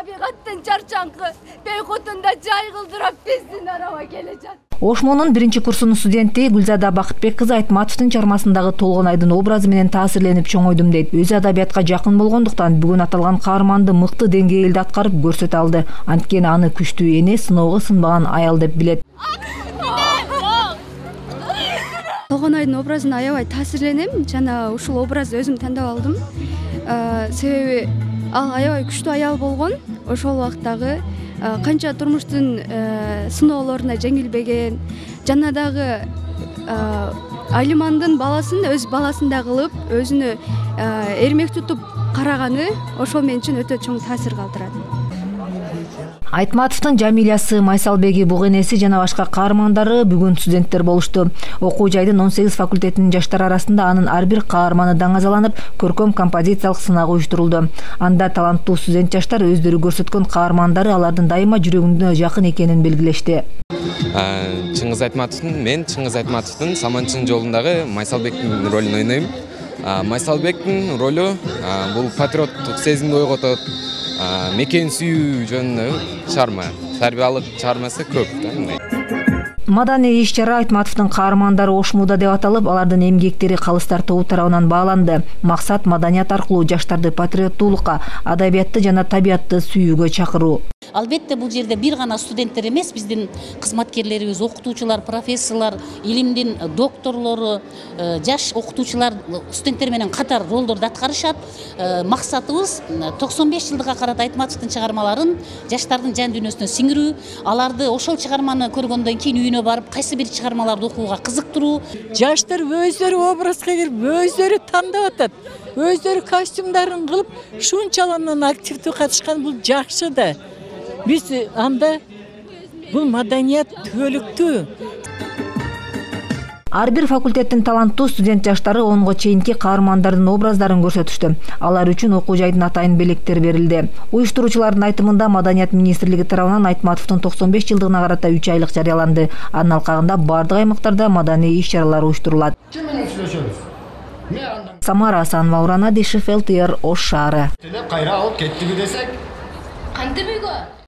табигаттын чарчаңкы бейкутунда жай кылдырап биздин арaba кележат. Ошмонун 1-курсунун студенти Гүлзада Бакытбек кызы Айтматовдун чыгармасындагы Толгонайдын образы менен таасирленип чоңойдум дейт. Өзү адабиятка жакын болгондуктан бүгүн аталган каарманды мыкты деңгээлде аткарып көрсөтө алды. Анткени аны күчтүү эне, сыноого сынбаган аял деп билет. Толгонайдын образына аябай таасирленем. Жана ушул образды өзүм тандап алдым. Себеби ал аябай күчтүү аял болгон. Ошол убактагы канча турмуштун сыноолоруна жеңилбеген, жана дагы Алимандын баласын өз баласындай кылып, өзүнө эрмек тутуп караганы ошол мен үчүн өтө чоң таасир калтырат. Айтматовдун Жамилясы, Майсалбеги, Бугенеси жана башка каармандары бүгүн студенттер болушту. Окуу жайдын 18 факультетинин жаштары арасында анын ар бир каарманы даңазаланып, көркөм композициялык сынак уюштурулду. Анда таланттуу студент жаштар өздөрү көрсөткөн каармандары алардын дайыма жүрөгүнө жакын экенин белгилешти. Мен Чыңгыз Айтматовдун Саманчын жолундагы Майсалбектин ролун ойнойм. Майсалбектин ролу бул патриоттук сезимди ойготот. Мекен сүйүү жөнүндө чыгарма, тарбиялык чыгармасы көп. Маданий иш-чара Айтматовдун каармандары Ошмуда деп аталып, алардын эмгектери Калыстар тобу тарабынан бааланды. Максат маданият аркылуу жаштарды патриоттуулукка, адабиятты жана табиятты сүйүүгө чакыруу. Албетте бул жерде бир гана студенттер эмес, биздин кызматкерлерибиз, окутуучулар, профессорлор, илимдин докторлору, жаш окутуучулар студенттер менен катар ролдорду аткарышат. Максатыбыз 95 жылдыкка карата Айтматовдун чыгармаларын жаштардын жан дүйнөсүнө сиңирүү, аларды ошол чыгарманы көргөндөн кийин үйүнө барып кайсы бир чыгармаларды окууга кызыктыруу. Жаштар өздөрү образга кирип, өздөрү тандап атат, өздөрү костюмдарын кылып, шунчалык активдүү катышкан бул жакшы да. Биз анда бул маданият төлүктүү. Ар бир факультеттин таланттуу студент жаштары 10го чейинки каармандардын образдарын көрсөтүштү. Алар үчүн окуу жайдын атайын белектер берилди. Уюштуруучулардын айтымында Маданият министрлиги тарабынан Айтматовдун 95 жылдыгына карата 3 айлык жарыяланды. Анын алкагында бардык аймактарда маданий иш-чаралар уюштурулат. Самара Асанова, Уран Адишев, ЛТР, Ош шаары. Кайра алып кеттиби десек? Кантип үйгө?